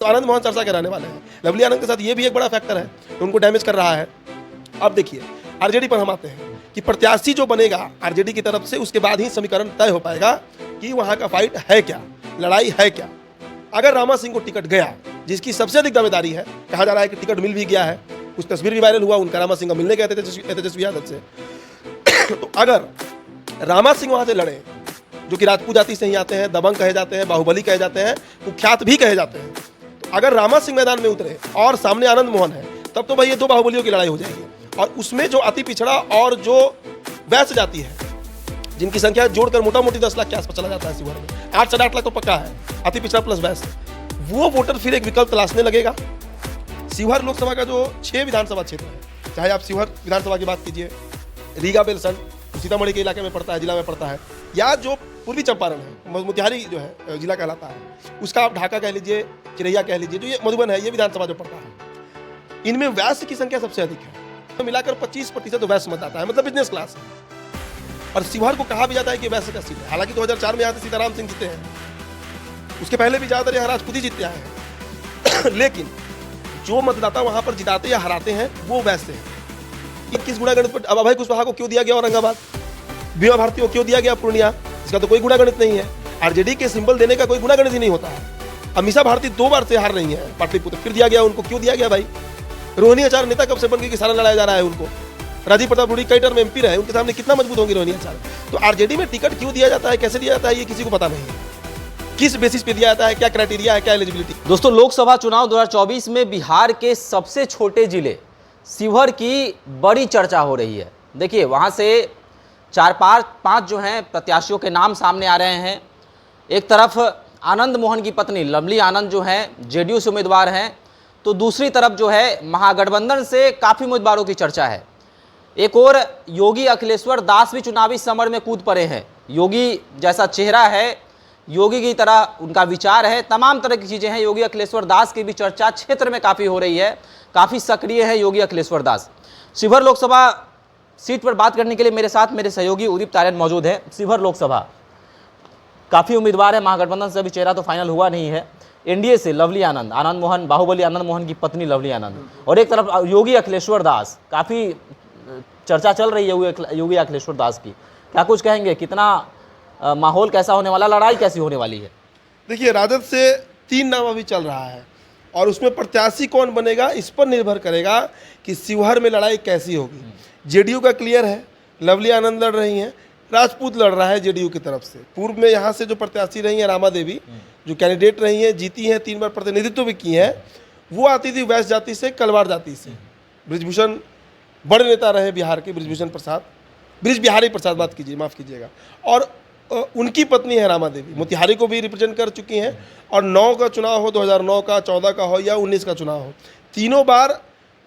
तो आनंद मोहन सरसा के रहने वाले हैं। लवली आनंद के साथ ये भी एक बड़ा फैक्टर है, उनको डैमेज कर रहा है। अब देखिए आरजेडी पर हम आते हैं कि प्रत्याशी जो बनेगा आरजेडी की तरफ से, उसके बाद ही समीकरण तय हो पाएगा कि वहाँ का फाइट है क्या, लड़ाई है क्या। अगर रामा सिंह को टिकट गया, जिसकी सबसे अधिक दावेदारी है, कहा जा रहा है कि टिकट मिल भी गया है, कुछ तस्वीर भी वायरल हुआ उनका रामा सिंह का मिलने गए थे तेजस्वी यादव से। तो अगर रामा सिंह वहाँ से लड़े, जो कि राजपूत जाति से ही आते हैं, दबंग कहे जाते हैं, बाहुबली कहे जाते हैं, कुख्यात भी कहे जाते हैं, तो अगर रामा सिंह मैदान में उतरे और सामने आनंद मोहन है, तब तो भाई ये दो बाहुबलियों की लड़ाई हो जाएगी। और उसमें जो अति पिछड़ा और जो वैश्य जाति है, जिनकी संख्या जोड़कर मोटा मोटी 10 लाख के आसपास चला जाता है शिवहर में, 8 से 8 लाख तो पक्का है, अति पिछड़ा प्लस वैश्य, वो वोटर फिर एक विकल्प तलाशने लगेगा। शिवहर लोकसभा का जो 6 विधानसभा क्षेत्र है, चाहे आप शिवहर विधानसभा की बात कीजिए, रीगा बेलसंड सीतामढ़ी के इलाके में पड़ता है, जिला में पड़ता है, या जो पूर्वी चंपारण है, मोतिहारी जो है जिला कहलाता है, उसका आप ढाका कह लीजिए, चिरैया कह लीजिए, जो ये मधुबन है, ये विधानसभा जो पड़ता है, इनमें वैश्य की संख्या सबसे अधिक है। तो मिलाकर 25% वैश्य मतदाता है, मतलब बिजनेस क्लास है। और शिवहर को कहा भी जाता है कि वैश्य का सीट है। हालांकि 2004 में यहाँ से सीताराम सिंह जीते हैं, उसके पहले भी ज़्यादातर यहाँ राजपूत ही जीतते आए हैं। लेकिन जो मतदाता वहाँ पर जिताते या हराते हैं वो वैश्य है। 21 गुणा गणित पर अब अभय कुशवाहा को क्यों दिया गया औरंगाबाद, बीमा भारती को क्यों दिया गया पूर्णिया, इसका तो कोई गुणा गणित नहीं है। आरजेडी के सिंबल देने का कोई गुणा गणित ही नहीं होता है। अमीषा भारती 2 बार से हार रही है पाटलिपुत्र, फिर दिया गया उनको, क्यों दिया गया भाई। रोहिणी आचार्य नेता कब से बन गई कि सारा लड़ाया जा रहा है उनको। राजीव प्रताप रूडी कई टर्म में एमपी रहे, उनके सामने कितना मजबूत होंगी रोहिणी आचार्य। तो आरजेडी में टिकट क्यों दिया जाता है, कैसे दिया जाता है, ये किसी को पता नहीं है। किस बेसिस पे दिया जाता है, क्या क्राइटेरिया है, क्या एलिजिबिलिटी। दोस्तों, लोकसभा चुनाव 2024 में बिहार के सबसे छोटे जिले शिवहर की बड़ी चर्चा हो रही है। देखिए, वहाँ से 4-5 जो हैं प्रत्याशियों के नाम सामने आ रहे हैं। एक तरफ आनंद मोहन की पत्नी लवली आनंद जो हैं जेडीयू से उम्मीदवार हैं, तो दूसरी तरफ जो है महागठबंधन से काफ़ी उम्मीदवारों की चर्चा है। एक और योगी अखिलेश्वर दास भी चुनावी समर में कूद पड़े हैं। योगी जैसा चेहरा है, योगी की तरह उनका विचार है, तमाम तरह की चीज़ें हैं। योगी अखिलेश्वर दास की भी चर्चा क्षेत्र में काफ़ी हो रही है, काफ़ी सक्रिय है योगी अखिलेश्वर दास। शिवहर लोकसभा सीट पर बात करने के लिए मेरे साथ मेरे सहयोगी उदित तारियन मौजूद हैं। शिवहर लोकसभा काफ़ी उम्मीदवार है, महागठबंधन से अभी चेहरा तो फाइनल हुआ नहीं है। एनडीए से लवली आनंद, आनंद मोहन, बाहुबली आनंद मोहन की पत्नी लवली आनंद, और एक तरफ योगी अखिलेश्वर दास, काफ़ी चर्चा चल रही है योगी अखिलेश्वर दास की। क्या कुछ कहेंगे, कितना माहौल कैसा होने वाला, लड़ाई कैसी होने वाली है? देखिए, राजद से 3 नाम अभी चल रहा है और उसमें प्रत्याशी कौन बनेगा इस पर निर्भर करेगा कि शिवहर में लड़ाई कैसी होगी। जेडीयू का क्लियर है, लवली आनंद लड़ रही हैं, राजपूत लड़ रहा है जेडीयू की तरफ से। पूर्व में यहाँ से जो प्रत्याशी रही हैं रामा देवी, जो कैंडिडेट रही हैं, जीती हैं, 3 बार प्रतिनिधित्व भी की हैं, वो आती थी वैश्य जाति से, कलवार जाति से। बृजभूषण बड़े नेता रहे बिहार के, ब्रिज बिहारी प्रसाद बात कीजिए, माफ़ कीजिएगा। और उनकी पत्नी है रामा देवी, मोतिहारी को भी रिप्रेजेंट कर चुकी हैं। और 9 का चुनाव हो, 2009 का, 14 का हो या 19 का चुनाव हो, तीनों बार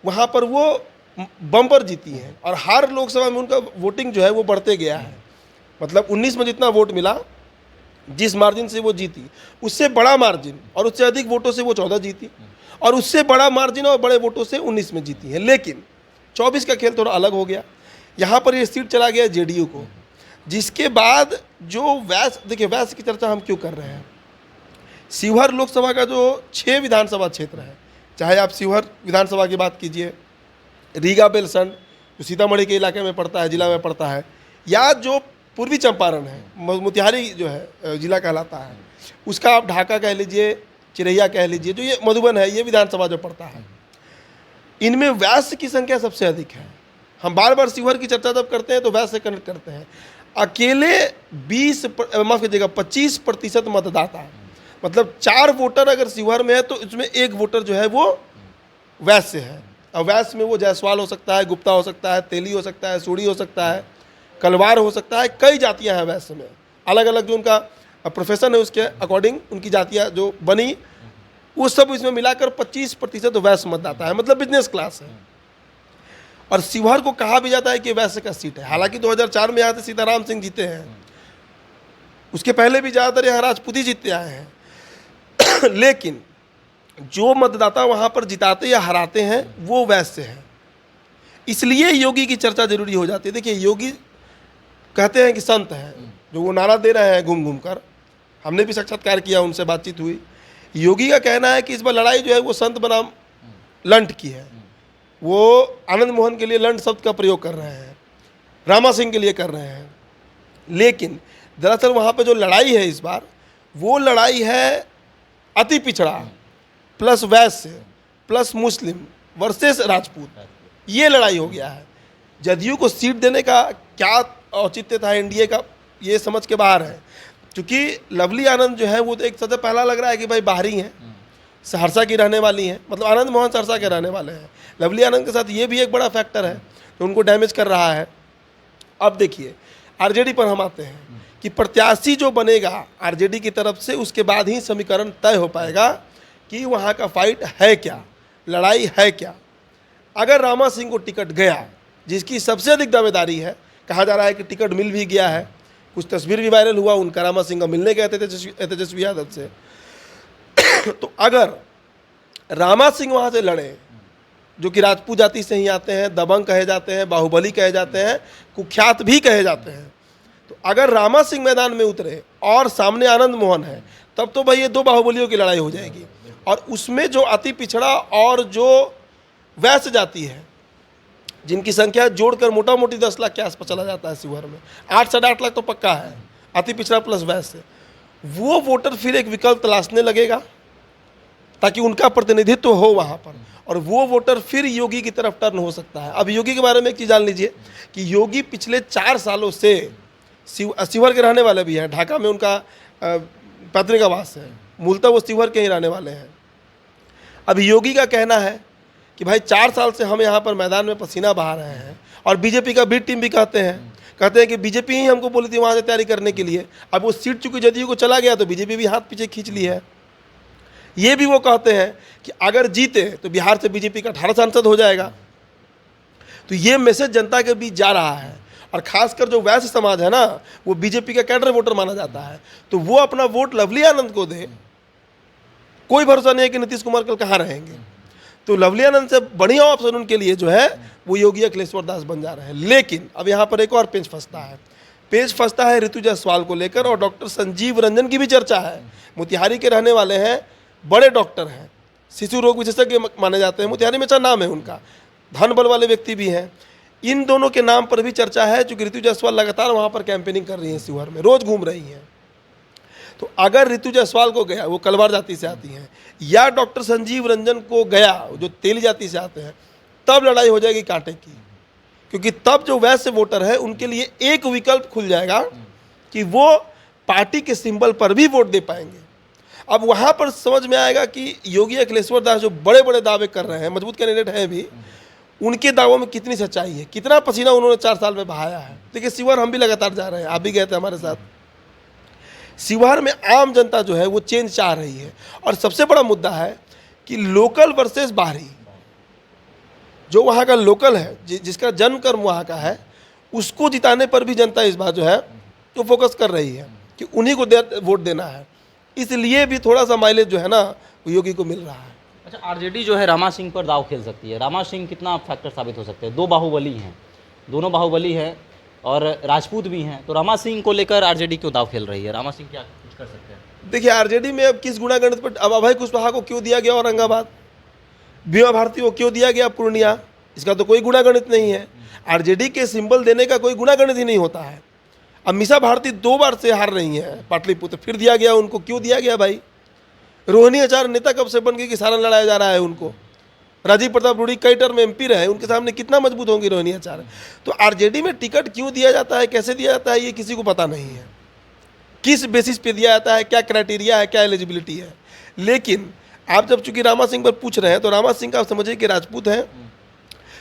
वहाँ पर वो बम्पर जीती हैं। और हर लोकसभा में उनका वोटिंग जो है वो बढ़ते गया है। मतलब 19 में जितना वोट मिला, जिस मार्जिन से वो जीती, उससे बड़ा मार्जिन और उससे अधिक वोटों से वो 14 जीती, और उससे बड़ा मार्जिन और बड़े वोटों से 19 में जीती है। लेकिन 24 का खेल थोड़ा अलग हो गया। यहाँ पर ये सीट चला गया जेडीयू को, जिसके बाद जो वैश्य, देखिए वैश्य की चर्चा हम क्यों कर रहे हैं। शिवहर लोकसभा का जो 6 विधानसभा क्षेत्र है, चाहे आप शिवहर विधानसभा की बात कीजिए, रीगा बेलसंड जो सीतामढ़ी के इलाके में पड़ता है, जिला में पड़ता है, या जो पूर्वी चंपारण है, मोतिहारी जो है जिला कहलाता है, उसका आप ढाका कह लीजिए, चिरैया कह लीजिए, जो ये मधुबन है, ये विधानसभा जो पड़ता है, इनमें वैश्य की संख्या सबसे अधिक है। हम बार बार शिवहर की चर्चा जब करते हैं तो वैश्य से कनेक्ट करते हैं। अकेले 25% मतदाता, मतलब 4 वोटर अगर शिवहर में है तो इसमें 1 वोटर जो है वो वैश्य है। और वैश्य में वो जायसवाल हो सकता है, गुप्ता हो सकता है, तेली हो सकता है, सूड़ी हो सकता है, कलवार हो सकता है, कई जातियां हैं वैश्य में। अलग अलग जो उनका प्रोफेशन है उसके अकॉर्डिंग उनकी जातियां जो बनी, वो सब इसमें मिलाकर 25% वैश्य मतदाता है, मतलब बिजनेस क्लास है। और शिवहर को कहा भी जाता है कि वैश्य का सीट है। हालांकि 2004 में यहाँ से सीताराम सिंह जीते हैं, उसके पहले भी ज़्यादातर यहाँ राजपूत ही जीतते आए हैं। लेकिन जो मतदाता वहाँ पर जिताते या हराते हैं वो वैश्य है, इसलिए योगी की चर्चा जरूरी हो जाती है। देखिए, योगी कहते हैं कि संत हैं, जो वो नारा दे रहे हैं घूम घूम कर, हमने भी साक्षात्कार किया, उनसे बातचीत हुई। योगी का कहना है कि इस बार लड़ाई जो है वो संत बनाम लंट की है। वो आनंद मोहन के लिए लंट शब्द का प्रयोग कर रहे हैं, रामा सिंह के लिए कर रहे हैं। लेकिन दरअसल वहाँ पे जो लड़ाई है इस बार, वो लड़ाई है अति पिछड़ा प्लस वैश्य प्लस मुस्लिम वर्सेस राजपूत। ये लड़ाई हो गया है। जदयू को सीट देने का क्या औचित्य था एनडीए का, ये समझ के बाहर है। क्योंकि लवली आनंद जो है वो तो एक सबसे पहला लग रहा है कि भाई बाहरी हैं, सहरसा की रहने वाली हैं, मतलब आनंद मोहन सहरसा के रहने वाले हैं। लवली आनंद के साथ ये भी एक बड़ा फैक्टर है जो उनको डैमेज कर रहा है। अब देखिए आरजेडी पर हम आते हैं कि प्रत्याशी जो बनेगा आरजेडी की तरफ से, उसके बाद ही समीकरण तय हो पाएगा कि वहाँ का फाइट है क्या, लड़ाई है क्या। अगर रामा सिंह को टिकट गया, जिसकी सबसे अधिक दावेदारी है, कहा जा रहा है कि टिकट मिल भी गया है, कुछ तस्वीर भी वायरल हुआ उनका रामा सिंह का मिलने गए थे तेजस्वी यादव से। तो अगर रामा सिंह वहाँ से लड़े, जो कि राजपूत जाति से ही आते हैं, दबंग कहे जाते हैं, बाहुबली कहे जाते हैं, कुख्यात भी कहे जाते हैं, तो अगर रामा सिंह मैदान में उतरे और सामने आनंद मोहन है, तब तो भाई ये दो बाहुबलियों की लड़ाई हो जाएगी। और उसमें जो अति पिछड़ा और जो वैश्य जाति है, जिनकी संख्या जोड़कर मोटा मोटी 10 लाख के आसपास चला जाता है शिवहर में, 8 से 8 लाख तो पक्का है, अति पिछड़ा प्लस वैश्य, वो वोटर फिर एक विकल्प तलाशने लगेगा ताकि उनका प्रतिनिधित्व हो वहाँ पर, और वो वोटर फिर योगी की तरफ टर्न हो सकता है। अब योगी के बारे में एक चीज़ जान लीजिए कि योगी पिछले 4 सालों से शिवहर के रहने वाले भी हैं, ढाका में उनका पैतृक आवास है, मूलतः वो शिवहर के ही रहने वाले हैं। अब योगी का कहना है कि भाई 4 साल से हम यहाँ पर मैदान में पसीना बहा रहे हैं, और बीजेपी का बी टीम भी कहते हैं कि बीजेपी ही हमको बोली थी वहाँ से तैयारी करने के लिए। अब वो सीट चूंकि जदयू को चला गया तो बीजेपी भी हाथ पीछे खींच ली है। ये भी वो कहते हैं कि अगर जीते तो बिहार से बीजेपी का 18 सांसद हो जाएगा। तो ये मैसेज जनता के बीच जा रहा है, और खासकर जो वैश्य समाज है ना, वो बीजेपी का कैडर वोटर माना जाता है, तो वो अपना वोट लवली आनंद को दे। कोई भरोसा नहीं है कि नीतीश कुमार कल कहाँ रहेंगे। तो लवली आनंद से बढ़िया ऑप्शन उनके लिए जो है वो योगी अखिलेश्वर दास बन जा रहे हैं। लेकिन अब यहाँ पर एक और पेच फंसता है ऋतु जायसवाल को लेकर, और डॉक्टर संजीव रंजन की भी चर्चा है। मोतिहारी के रहने वाले हैं, बड़े डॉक्टर हैं, शिशु रोग विशेषज्ञ माने जाते हैं, मोतिहारी में अच्छा नाम है उनका, धन बल वाले व्यक्ति भी हैं। इन दोनों के नाम पर भी चर्चा है, चूँकि ऋतु जायसवाल लगातार वहाँ पर कैंपेनिंग कर रही हैं, शिवहर में रोज घूम रही हैं। तो अगर ऋतु जायसवाल को गया, वो कलवार जाति से आती हैं, या डॉक्टर संजीव रंजन को गया जो तेली जाति से आते हैं, तब लड़ाई हो जाएगी कांटे की। क्योंकि तब जो वैश्य वोटर है उनके लिए एक विकल्प खुल जाएगा कि वो पार्टी के सिंबल पर भी वोट दे पाएंगे। अब वहाँ पर समझ में आएगा कि योगी अखिलेश्वर दास जो बड़े बड़े दावे कर रहे हैं, मजबूत कैंडिडेट हैं भी, उनके दावों में कितनी सच्चाई है, कितना पसीना उन्होंने 4 साल में बहाया है। देखिए शिवहर हम भी लगातार जा रहे हैं, आप भी गए थे हमारे साथ। शिवहर में आम जनता जो है वो चेंज चाह रही है, और सबसे बड़ा मुद्दा है कि लोकल वर्सेस बाहरी। जो वहाँ का लोकल है, जिसका जन्म कर्म वहाँ का है, उसको जिताने पर भी जनता इस बार जो है तो फोकस कर रही है कि उन्हीं को वोट देना है। इसलिए भी थोड़ा सा माइलेज जो है ना वो योगी को मिल रहा है। अच्छा, आरजेडी जो है रामा सिंह पर दाव खेल सकती है। रामा सिंह कितना फैक्टर साबित हो सकते हैं? 2 बाहुबली हैं, दोनों बाहुबली हैं और राजपूत भी हैं, तो रामा सिंह को लेकर आरजेडी क्यों दाव खेल रही है? रामा सिंह क्या कुछ कर सकते हैं? देखिए आरजेडी में अब किस गुणागणित पर, अब अभय कुशवाहा को क्यों दिया गया औरंगाबाद, बीमा भारती को क्यों दिया गया पूर्णिया, इसका तो कोई गुणागणित नहीं है। आरजेडी के सिंबल देने का कोई गुणागणित ही नहीं होता है। अब मीसा भारती 2 बार से हार रही हैं पाटलिपुत्र, फिर दिया गया उनको, क्यों दिया गया भाई? रोहिणी आचार्य नेता कब से बन गई कि सारा लड़ाया जा रहा है उनको? राजीव प्रताप रूडी कई टर्म में एमपी रहे, उनके सामने कितना मजबूत होंगी रोहिणी आचार्य? तो आरजेडी में टिकट क्यों दिया जाता है, कैसे दिया जाता है, ये किसी को पता नहीं है। किस बेसिस पे दिया जाता है, क्या क्राइटेरिया है, क्या एलिजिबिलिटी है। लेकिन आप जब चूंकि रामा सिंह पर पूछ रहे हैं, तो रामा सिंह का आप समझिए कि राजपूत हैं,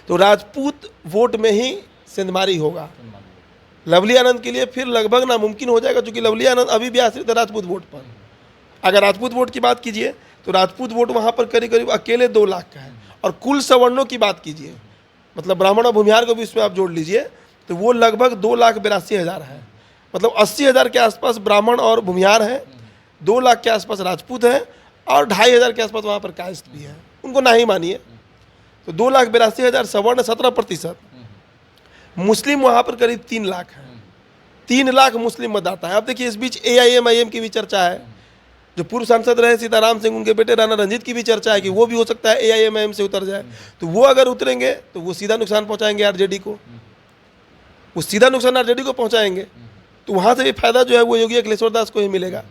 तो राजपूत वोट में ही सेंधमारी होगा। लवली आनंद के लिए फिर लगभग नामुमकिन हो जाएगा, क्योंकि लवली आनंद अभी भी आश्रित है राजपूत वोट पर। अगर राजपूत वोट की बात कीजिए तो राजपूत वोट वहाँ पर करीब करीब अकेले 2 लाख का है, और कुल सवर्णों की बात कीजिए, मतलब ब्राह्मण और भूमिहार को भी इसमें आप जोड़ लीजिए, तो वो लगभग 2,82,000 है। मतलब 80,000 के आसपास ब्राह्मण और भूमिहार हैं, 2 लाख के आसपास राजपूत हैं, और 2,500 के आसपास वहाँ पर कायस्थ भी है, उनको ना ही मानिए। तो 2,82,000 सवर्ण 17%। मुस्लिम वहाँ पर करीब 3 लाख है, 3 लाख मुस्लिम मतदाता है। अब देखिए इस बीच AIM IM की भी चर्चा है, जो पूर्व सांसद रहे सीताराम सिंह, उनके बेटे राणा रंजीत की भी चर्चा है कि वो भी हो सकता है AIMIM से उतर जाए। तो वो अगर उतरेंगे तो वो सीधा नुकसान पहुंचाएंगे आरजेडी को, वो सीधा नुकसान आरजेडी को पहुंचाएंगे। तो वहाँ से भी फायदा जो है वो योगी अखिलेश्वर दास को ही मिलेगा,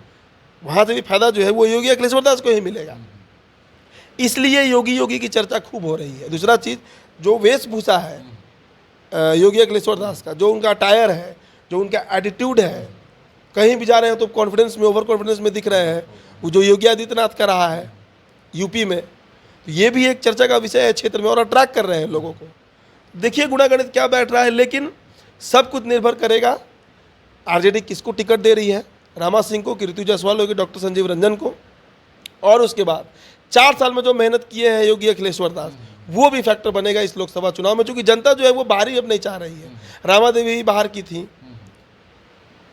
वहाँ से भी फायदा जो है वो योगी अखिलेश्वर दास को ही मिलेगा। इसलिए योगी की चर्चा खूब हो रही है। दूसरा चीज़, जो वेशभूषा है योगी अखिलेश्वर दास का, जो उनका अटायर है, जो उनका एटीट्यूड है, कहीं भी जा रहे हैं तो कॉन्फिडेंस में, ओवर कॉन्फिडेंस में दिख रहे हैं, वो जो योगी आदित्यनाथ का रहा है यूपी में, तो ये भी एक चर्चा का विषय है क्षेत्र में और अट्रैक्ट कर रहे हैं लोगों को। देखिए गुणागणित क्या बैठ रहा है, लेकिन सब कुछ निर्भर करेगा आरजेडी किसको टिकट दे रही है, रामा सिंह को कि ऋतु जायसवाल होगी, डॉक्टर संजीव रंजन को, और उसके बाद 4 साल में जो मेहनत किए हैं योगी अखिलेश्वर दास, वो भी फैक्टर बनेगा इस लोकसभा चुनाव में। चूंकि जनता जो है वो बाहर ही अब नहीं चाह रही है, रामा देवी ही बाहर की थी,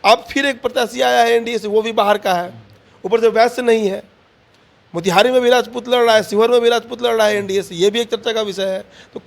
अब फिर एक प्रत्याशी आया है एनडीए से, वो भी बाहर का है, ऊपर से वैश्य नहीं है, मोतिहारी में भी राजपूत लड़ रहा है, शिवहर में भी राजपूत लड़ रहा है एनडीए से, ये भी एक चर्चा का विषय है। तो